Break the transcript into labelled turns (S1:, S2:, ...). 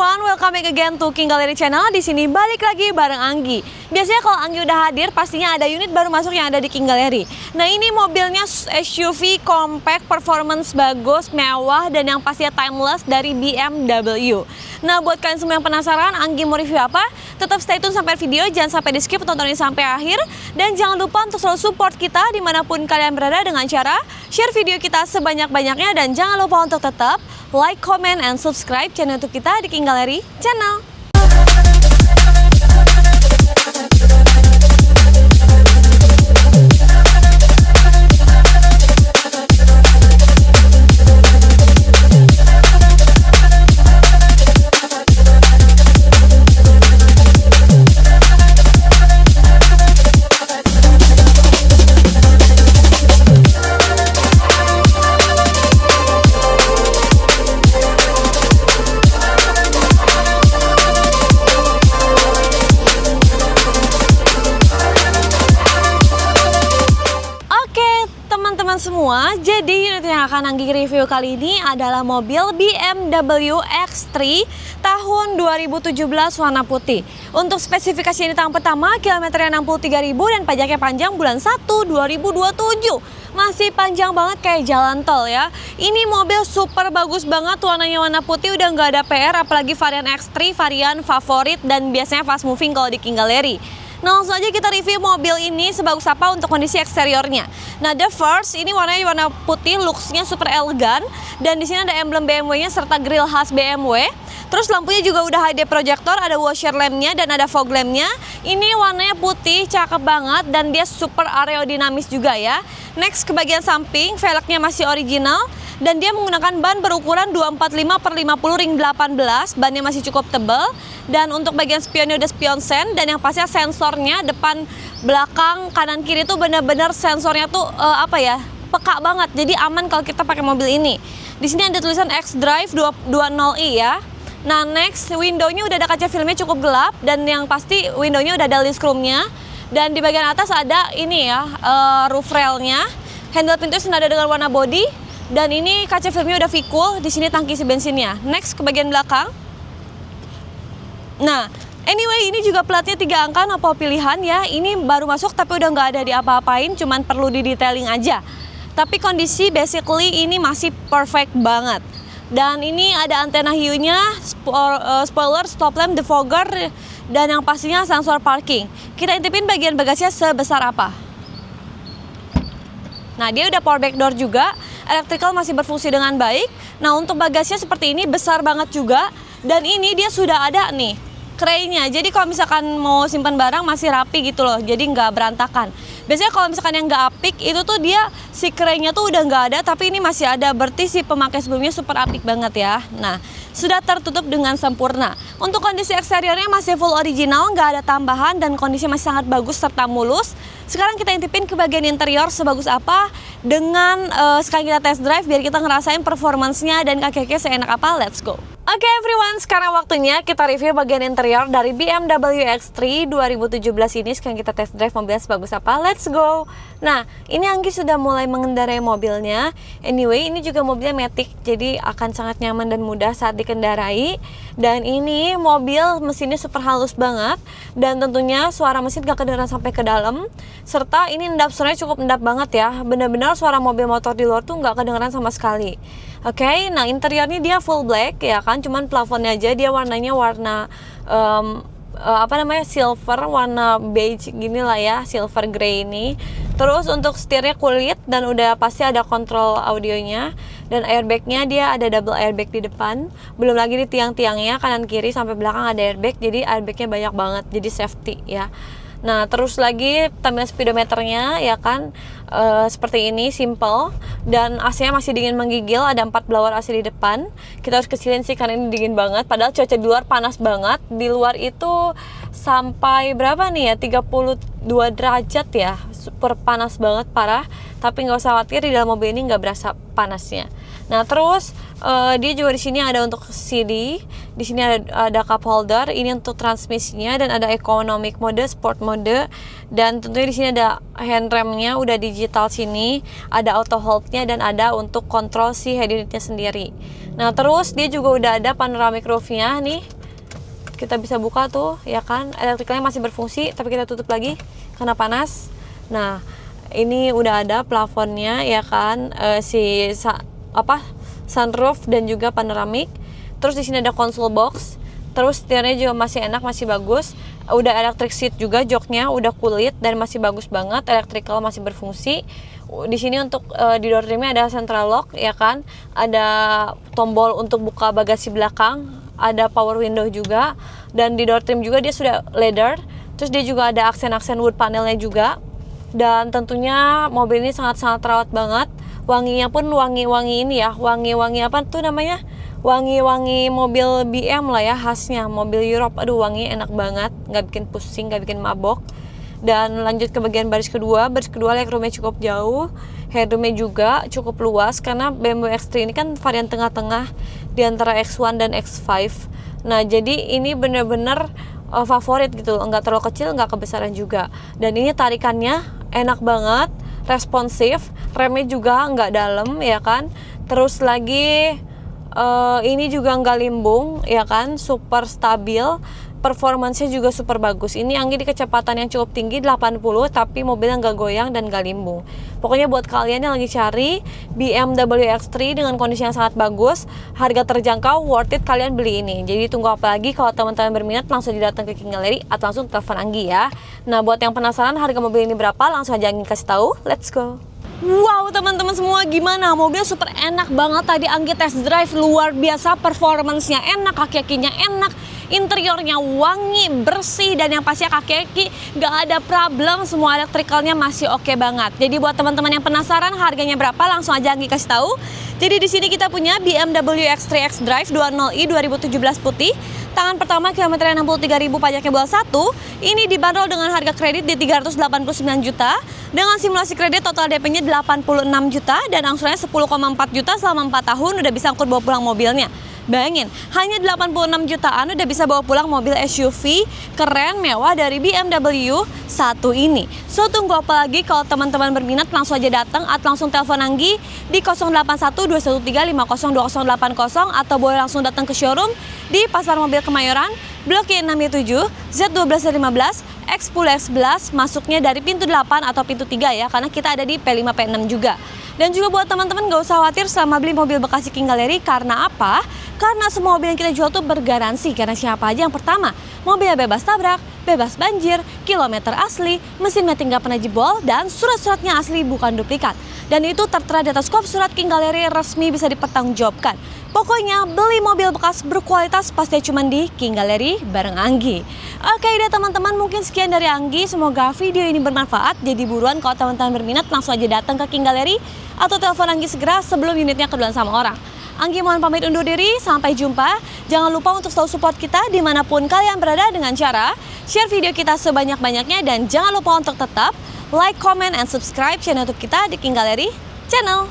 S1: everyone, welcome back again to King Gallery Channel. Di sini balik lagi bareng Anggi. Biasanya kalau Anggi udah hadir, pastinya ada unit baru masuk yang ada di King Gallery. Nah, ini mobilnya SUV compact, performance bagus, mewah, dan yang pastinya timeless dari BMW. Nah, buat kalian semua yang penasaran Anggi mau review apa, tetap stay tune sampai video, jangan sampai di skip, tontonin sampai akhir. Dan jangan lupa untuk selalu support kita dimanapun kalian berada dengan cara share video kita sebanyak-banyaknya. Dan jangan lupa untuk tetap like, comment, and subscribe channel untuk kita di King Gallery Channel. Semua, jadi unit yang akan Anggi review kali ini adalah mobil BMW X3 tahun 2017 warna putih. Untuk spesifikasi ini tahun pertama, kilometernya 63.000 dan pajaknya panjang bulan 1 2027. Masih panjang banget kayak jalan tol ya. Ini mobil super bagus banget, warnanya warna putih, udah nggak ada PR, apalagi varian X3 varian favorit dan biasanya fast moving kalau di King Gallery. Nah, langsung aja kita review mobil ini sebagus apa untuk kondisi eksteriornya. Nah, the first, ini warnanya warna putih, looks-nya super elegan. Dan di sini ada emblem BMW-nya serta grill khas BMW. Terus lampunya juga udah HD projector, ada washer lamp-nya dan ada fog lamp-nya. Ini warnanya putih, cakep banget dan dia super aerodinamis juga ya. Next, ke bagian samping, velgnya masih original. Dan dia menggunakan ban berukuran 245/50 ring 18, bannya masih cukup tebal. Dan untuk bagian spionnya udah spion sen, dan yang pastinya sensornya depan, belakang, kanan, kiri tuh bener-bener sensornya tuh peka banget. Jadi aman kalau kita pakai mobil ini. Di sini ada tulisan xDrive 20i ya. Nah, next, window-nya udah ada kaca filmnya cukup gelap, dan yang pasti window-nya udah ada list chrome-nya. Dan di bagian atas ada ini ya, roof rail-nya. Handle pintu senada dengan warna body. Dan ini kaca filmnya udah V-cool, di sini tangki isi bensinnya. Next, ke bagian belakang. Nah, anyway, ini juga platnya 3 angka, no pilihan ya. Ini baru masuk tapi udah nggak ada di apa-apain, cuman perlu di detailing aja. Tapi kondisi basically ini masih perfect banget. Dan ini ada antena hiunya, spoiler, stop lamp, defogger, dan yang pastinya sensor parking. Kita intipin bagian bagasinya sebesar apa. Nah, dia udah power back door juga. Electrical masih berfungsi dengan baik. Nah, untuk bagasinya seperti ini, besar banget juga. Dan ini dia sudah ada nih craynya. Jadi kalau misalkan mau simpan barang masih rapi gitu loh. Jadi nggak berantakan. Biasanya kalau misalkan yang nggak apik itu tuh dia si craynya tuh udah nggak ada. Tapi ini masih ada. Berarti si pemakai sebelumnya super apik banget ya. Nah, sudah tertutup dengan sempurna. Untuk kondisi eksteriornya masih full original, nggak ada tambahan, dan kondisi masih sangat bagus serta mulus. Sekarang kita intipin ke bagian interior sebagus apa dengan sekarang kita test drive biar kita ngerasain performancenya dan kaki-kaki seenak apa. Let's go. Oke everyone, sekarang waktunya kita review bagian interior dari BMW X3 2017 ini. Sekarang kita test drive mobilnya sebagus apa. Let's go. Nah, ini Anggi sudah mulai mengendarai mobilnya. Anyway, ini juga mobilnya matic, jadi akan sangat nyaman dan mudah saat dikendarai. Dan ini mobil mesinnya super halus banget. Dan tentunya suara mesin gak kedengeran sampai ke dalam. Serta ini endap suaranya cukup endap banget ya. Benar-benar suara mobil motor di luar tuh gak kedengeran sama sekali. Oke, nah interiornya dia full black ya kan, cuman plafonnya aja dia warnanya warna silver, warna beige gini lah ya, silver grey ini. Terus untuk setirnya kulit dan udah pasti ada kontrol audionya. Dan airbagnya dia ada double airbag di depan. Belum lagi di tiang-tiangnya kanan kiri sampai belakang ada airbag, jadi airbagnya banyak banget, jadi safety ya. Nah, terus lagi tampilan speedometernya ya kan seperti ini, simple. Dan AC-nya masih dingin menggigil, ada 4 blower AC di depan. Kita harus kecilin sih karena ini dingin banget, padahal cuaca di luar panas banget. Di luar itu sampai berapa nih ya, 32 derajat ya, super panas banget, parah. Tapi nggak usah khawatir, di dalam mobil ini nggak berasa panasnya. Nah, terus dia juga di sini ada untuk CD, di sini ada cup holder, ini untuk transmisinya, dan ada economic mode, sport mode, dan tentunya di sini ada hand remnya, udah digital sini, ada auto hold-nya, dan ada untuk kontrol si head unitnya sendiri. Nah, terus dia juga udah ada panoramic roof-nya nih. kita bisa buka tuh ya kan, elektrikalnya masih berfungsi tapi kita tutup lagi karena panas. Nah ini udah ada plafonnya ya kan, sunroof dan juga panoramik. Terus di sini ada console box. Terus setirnya juga masih enak, masih bagus. Udah electric seat juga, joknya udah kulit dan masih bagus banget. Electrical masih berfungsi. Di sini untuk di door trimnya ada central lock ya kan. Ada tombol untuk buka bagasi belakang. Ada power window juga. Dan di door trim juga dia sudah leather. Terus dia juga ada aksen-aksen wood panelnya juga. Dan tentunya mobil ini sangat-sangat terawat banget. Wanginya pun wangi-wangi ini ya. Wangi-wangi apa tuh namanya? Wangi-wangi mobil BM lah ya, khasnya mobil Europe. Aduh wanginya enak banget, nggak bikin pusing, nggak bikin mabok. Dan lanjut ke bagian baris kedua legroomnya cukup jauh, headroomnya juga cukup luas karena BMW X3 ini kan varian tengah-tengah di antara X1 dan X5. Nah jadi ini bener-bener favorit gitu loh, nggak terlalu kecil, nggak kebesaran juga. Dan ini tarikannya enak banget, responsif, remnya juga nggak dalam ya kan. Terus lagi ini juga nggak limbung ya kan, super stabil, performancenya juga super bagus. Ini Anggi di kecepatan yang cukup tinggi 80 tapi mobilnya nggak goyang dan nggak limbung. Pokoknya buat kalian yang lagi cari BMW X3 dengan kondisi yang sangat bagus, harga terjangkau, worth it, kalian beli ini. Jadi tunggu apa lagi? Kalau teman-teman berminat langsung datang ke King Gallery atau langsung telepon Anggi ya. Nah buat yang penasaran harga mobil ini berapa, langsung aja Anggi kasih tahu. Let's go. Wow teman-teman semua, gimana? Mobilnya super enak banget, tadi Anggi test drive, luar biasa, performance-nya enak, kaki-kakinya enak, interiornya wangi, bersih, dan yang pasti kaki-kaki gak ada problem, semua elektrikalnya masih oke banget. Jadi buat teman-teman yang penasaran harganya berapa, langsung aja Anggi kasih tahu. Jadi di sini kita punya BMW X3 xDrive 20i 2017 putih. Tangan pertama kilometernya 63.000, pajaknya bulan 1. Ini dibanderol dengan harga kredit di 389 juta. Dengan simulasi kredit total DP-nya 86 juta dan angsurannya 10,4 juta selama 4 tahun, udah bisa angkut bawa pulang mobilnya. Bayangin, hanya 86 jutaan udah bisa bawa pulang mobil SUV keren mewah dari BMW 1 ini. So tunggu apa lagi? Kalau teman-teman berminat langsung aja datang atau langsung telepon Anggi di 081213502080 atau boleh langsung datang ke showroom di Pasar Mobil Kemayoran, Blok Y67, Z1215, X10X11, masuknya dari pintu 8 atau pintu 3 ya, karena kita ada di P5 P6 juga. Dan juga buat teman-teman gak usah khawatir selama beli mobil bekas di King Gallery. Karena apa? Karena semua mobil yang kita jual tuh bergaransi. Karena siapa aja yang pertama, mobilnya bebas tabrak, bebas banjir, kilometer asli, mesinnya tinggal pernah jebol, dan surat-suratnya asli bukan duplikat. Dan itu tertera di atas kop surat King Gallery, resmi, bisa dipertanggungjawabkan. Pokoknya beli mobil bekas berkualitas pasti cuma di King Gallery bareng Anggi. Oke deh teman-teman, mungkin sekian dari Anggi. Semoga video ini bermanfaat. Jadi buruan kalau teman-teman berminat langsung aja datang ke King Gallery atau telepon Anggi segera sebelum unitnya keduluan sama orang. Anggi mohon pamit undur diri, sampai jumpa. Jangan lupa untuk selalu support kita dimanapun kalian berada dengan cara share video kita sebanyak-banyaknya. Dan jangan lupa untuk tetap like, comment, and subscribe channel YouTube kita di King Gallery Channel.